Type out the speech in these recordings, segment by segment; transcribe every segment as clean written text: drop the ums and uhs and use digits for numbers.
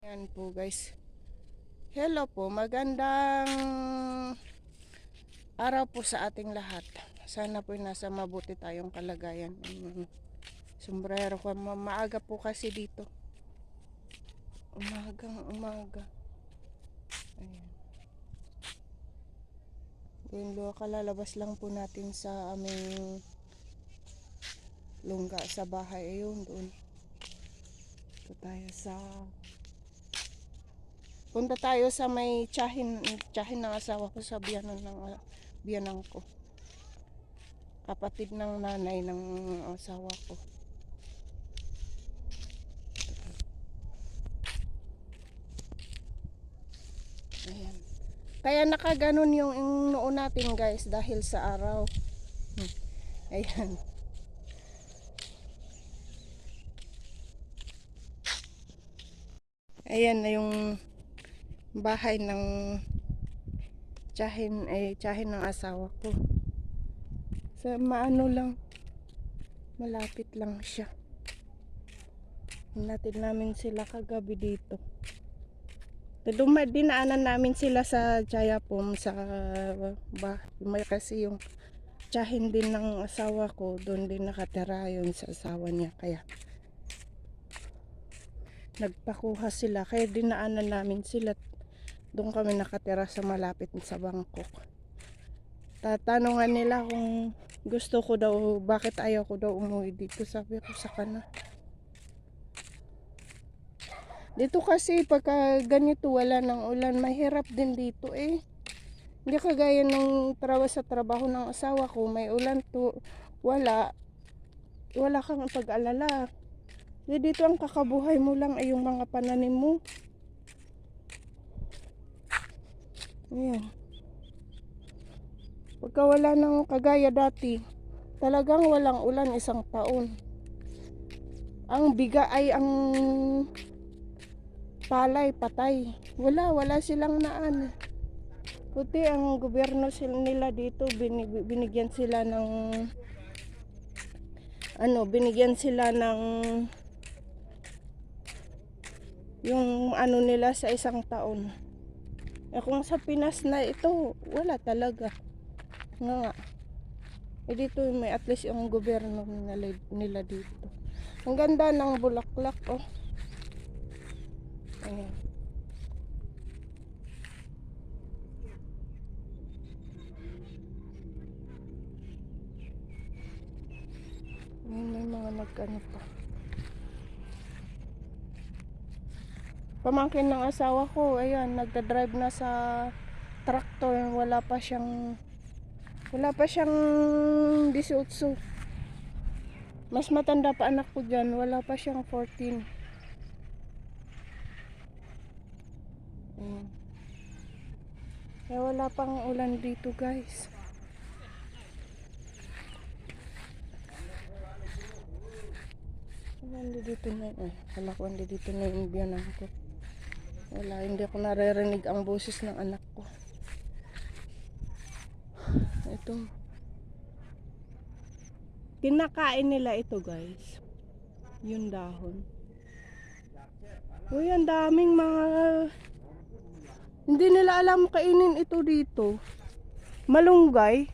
Yan po guys. Hello po, magandang araw po sa ating lahat. Sana po nasa mabuti tayong kalagayan. Sombrero ko, maaga po kasi dito. Umaga. Ayan. Ngayon, kalalabas lang po natin sa aming lungga sa bahay. Ayun, doon. Ito tayo sa... Punta tayo sa may tiyahin ng asawa ko sa biyanan ko. Kapatid ng nanay ng asawa ko. Ayan. Kaya nakaganon yung noo natin guys dahil sa araw. Ayan. Ayan na yung bahay ng tiyahin ng asawa ko. Sa maano lang, malapit lang siya. Hinatid namin sila kagabi dito. Dinaanan namin sila sa Jayapum sa may kasi yung tiyahin din ng asawa ko, doon din nakatira yun sa asawa niya, kaya nagpakuha sila, kaya dinaanan namin sila. Doon kami nakatira sa malapit sa Bangkok. Tatanungan nila kung gusto ko daw, bakit ayaw ko daw umuwi dito. Sabi ko sa kanila, dito kasi pagka ganito wala ng ulan, mahirap din dito eh. Hindi kagaya ng sa trabaho ng asawa ko, may ulan to, wala kang pag-alala. Dito ang kakabuhay mo lang ay yung mga pananim mo. Ayan. Pagka wala ng kagaya dati, talagang walang ulan isang taon. Ang biga ay ang palay, patay. Wala silang naan. Puti ang gobyerno nila dito, binigyan sila ng yung ano nila sa isang taon. Kung sa Pinas na ito, wala talaga. Nga. Dito may at least yung gobyerno nila dito. Ang ganda ng bulaklak, oh. Ayan. May mga nagkano pa. Pamangkin ng asawa ko, ayan, nagda-drive na sa tractor. Wala pa siyang 18. Mas matanda pa anak ko dyan, wala pa siyang 14. Kaya wala pang ulan dito guys. Dito na dito na yung biyanan ko. Wala, hindi ko naririnig ang boses ng anak ko. Ito. Kinakain nila ito guys. Yung dahon. Uy, ang daming mga... Hindi nila alam kainin ito dito. Malunggay.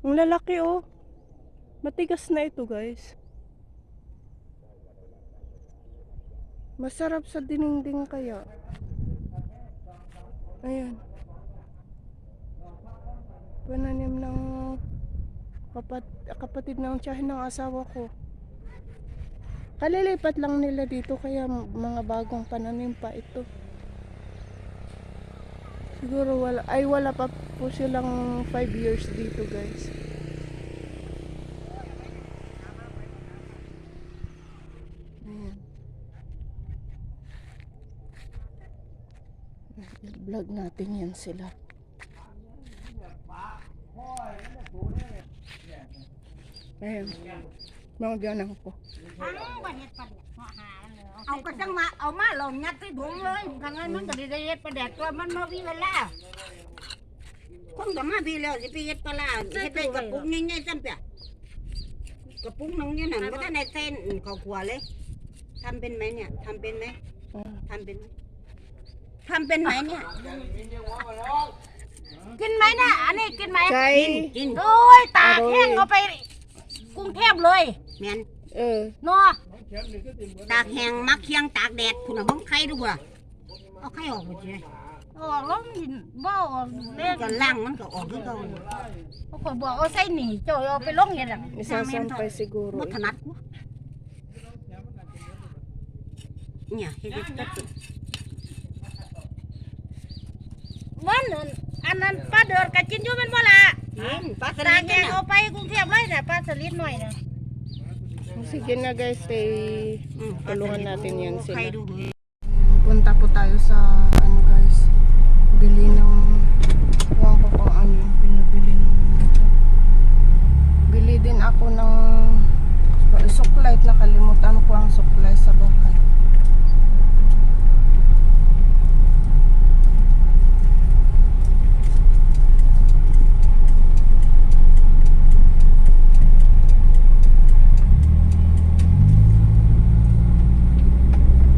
Ang lalaki oh. Matigas na ito guys. Masarap sa dinengdeng kaya. Ayan. Pananim ng kapatid ng tiyahin ng asawa ko. Kalilipat lang nila dito kaya mga bagong pananim pa ito. Siguro wala pa po silang 5 years dito guys. Ayan. I-vlog natin yan sila. Ayan. Mga biyanan ko. Ông có sang mà ông má lồng nhặt cái đuống ơi thằng ấy nó từ đâyไปแดกตัวมันมาวิ่งละคนก็มาพี่แล้วสิไปเฮ็ดปลาเฮ็ดได้กระปุกใหญ่ๆจังเปียกระปุกนึงนี่น่ะบ่ทันได้เส้นข้าวคั่วเลยทำเป็นไหมเนี่ยทำเป็นไหมทำเป็นไหม ทำเป็นไหมเนี่ย กินไหมนะอันนี้กินไหม ใช่ กินโอ้ยตากแห้งเอาไปกรุงเทพเลยแม่น เออ เนาะตากแห้งมักเคียงตากแดดคุณน่ะเบิ่งไข่ดูบ่เอาไข่ออกหมดเลยออกแล้วมันบ่ออกเด้ก็ล่างมันก็ออกคือเก่าเขาก็บอกเอาใส่หนีเจ้าเอาไปลงเฮ็ดอ่ะ Isasampay siguro. บ่ถนัดกูเนี่ยเฮ็ดได้ตึ๊ดมันอันนั้นป้าเดือดก็กินอยู่แม่นบ่ล่ะกินปลาส ตา ลิด แก เนี่ย งเอาไปกรุงเทพเลยแต่ปลาสลิดหน่อยนะ Sige na guys, tulungan natin yan sila. ใครดูดู Punta po tayo sa ano guys, bili ng huwag ko kung ano yung pinabili ng bili din ako ng suklay, nakalimutan ko ang suklay sa bahay.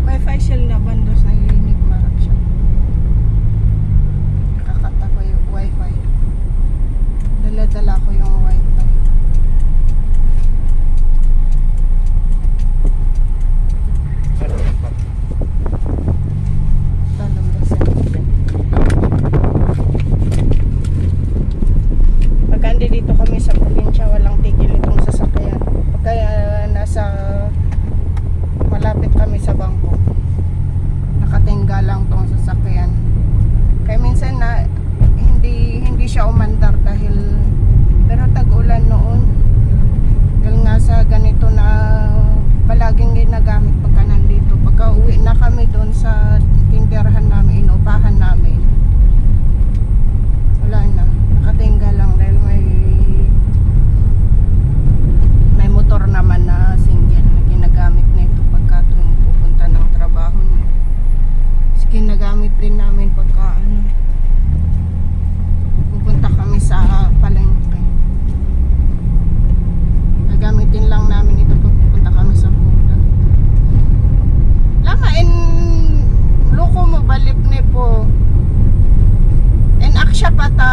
May facial na bandos na unique marap siya. Kakata ko yung wifi. Dala-dala ko yung wifi. Talong na siya. Pagka dito kami sa probinsya, walang tigil itong sasakyan. Pagka nasa malapit kami sa bangko, nakatingga lang tong sasakyan. Kaya minsan na hindi siya umandar dahil pero tag-ulan noon. Dahil nga sa ganito na palaging ginagamit pagka nandito. Pagka uwi na kami doon sa tinderahan namin, inupahan namin, wala na. Nakatingga lang dahil may motor naman na single na ginagamit nito pagka tuwing pupunta ng trabaho niya. Ginagamit din namin pagka pupunta kami sa palengke. Gagamitin lang namin ito pag pupunta kami sa puta. Lama in loko mo balip ni po. En aksya pata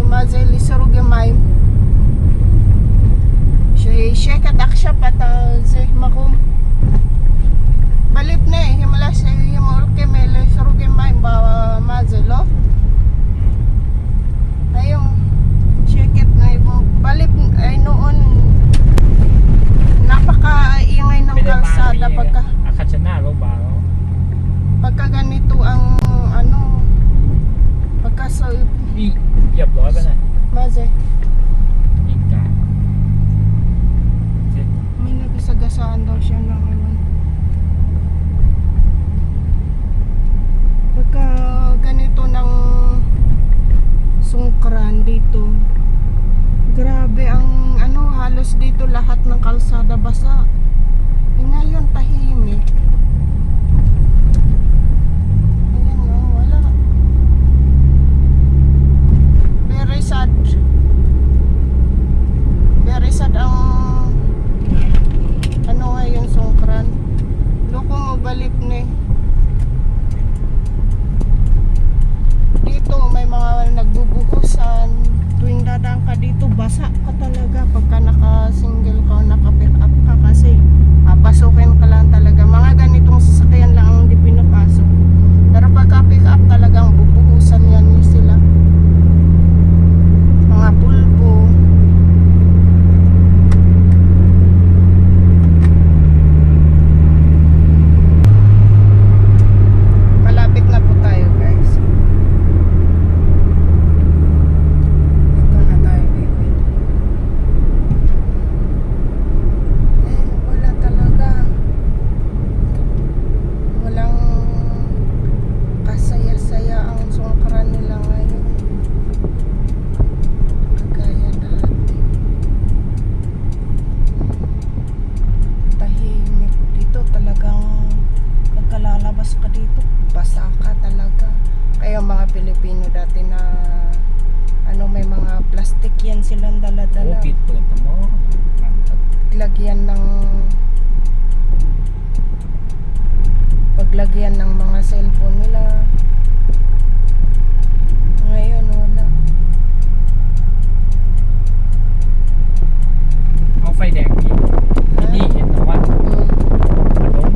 mazeli sarugimay. Shekat aksya pata zeh makum. Balip na eh, himala sa himul kemele sarugin main bawa mazelo. Ayong sheket na yung balip ay noon napaka-ingay ng kalsada pagka ganito ang ano pagka so เรียบร้อยไปไหน maze อีกกา may nagsagasaan daw siya ng ano. Pagka ganito ng sungkran dito, grabe ang ano, halos dito lahat ng kalsada basa. Ngayon tahimik. Ayan o, wala. Very sad. Very sad ang ano ngayon sungkran. Loko mo balip ni. Dito may mga nagbubuhusan. Tuwing dadaan ka dito, basa ka talaga pagka naka-single ka o naka-pick up ka kasi pasukin ka lang talaga. Mga ganitong sasakyan lang ang hindi pinapasok. Pero pagka pick up talagang bubuhusan yan sila. Mga pulpo. Malapit na po tayo guys. Ito na tayo baby. Wala talaga. Walang kasaya-saya ang sungkran nila ngayon. Kagaya dati. Tahimik. Dito talagang pagkalalabas ka dito, basa ka talaga. Kaya mga Pilipino dati na ano, may mga plastic yan silang โอ้ dala-dala. ปิดเปิดตะมอ Lagyan ng paglagyan ng mga cellphone nila. Ngayon wala.เอาไฟแดงนี่นี่เห็นแต่ว่า Mm. ขนม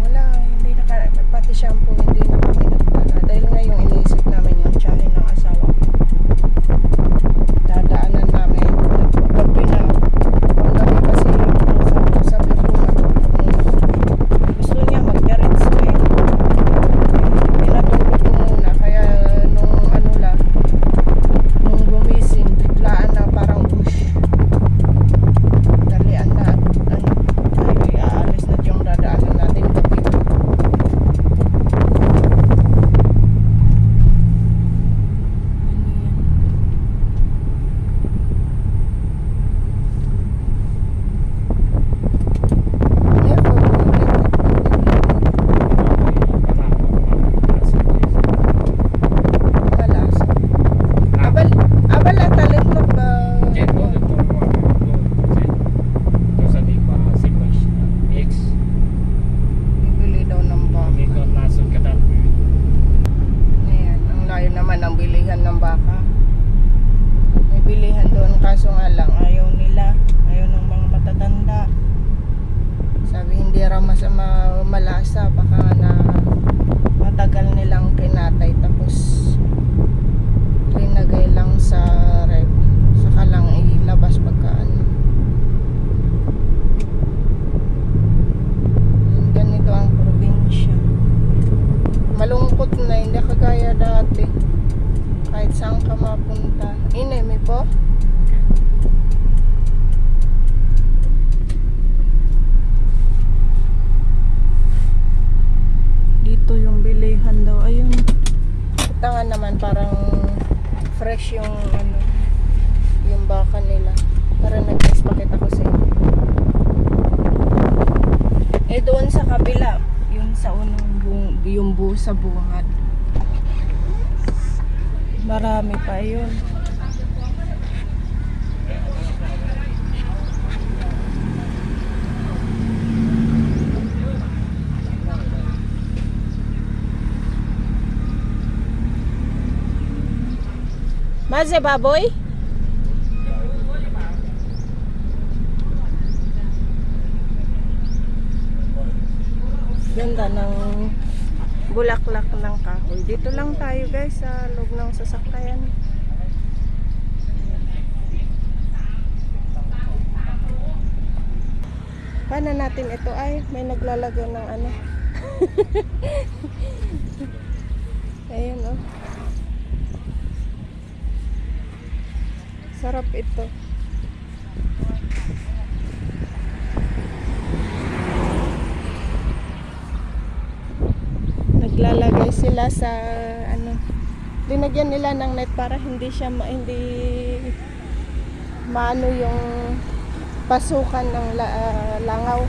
Wala, hindi pati shampoo hindi na kami nagdala dahil nga yung iniisip namin yung tiyahin ng asawa ko. Dadaanan namin gabi na ang gabi kasi sabi ko gusto niya mag-errands ngayon. Pinatulog ko muna kaya nung ano lang nung gumising biglaan na parang push dalian na ano ay aalis na yung dadaanan natin gabi. Malasa. Abal talent mo ba? เจ็ดโลถึงตัวว่าโลเจ็ดตัวสติกว่า10 X Bibili daw ng ตอนนี้ baka. ก็ล่าสุดกระดับมือ Ayan, ang layo naman ng bilihan ng baka. May bilihan doon kaso nga lang ayaw nila. Ayaw ng mga matatanda. Sabi hindi raw malasa baka nga na matagal nilang kinatay tapos linagay lang sa ref. Saka lang ilabas pagkaan. Ganito ang probinsya. Malungkot na, hindi kagaya dati. Kahit saan ka mapunta. Inemi po? Dito yung bilihan daw. Ayun. Ito nga naman parang fresh yung ano, yung baka nila. Para nag-test pakita ko sa inyo. Eh doon sa kabila, yung sa unang yung sa bungad. Marami pa yun. Maze baboy? Ganda ng bulaklak ng kahoy. Dito lang tayo guys sa loob ng sasakyan. Paano natin ito ay may naglalagay ng ano. Ayun oh. Sarap ito. Naglalagay sila sa ano. Linagyan nila ng net para hindi siya hindi maano yung pasukan ng langaw.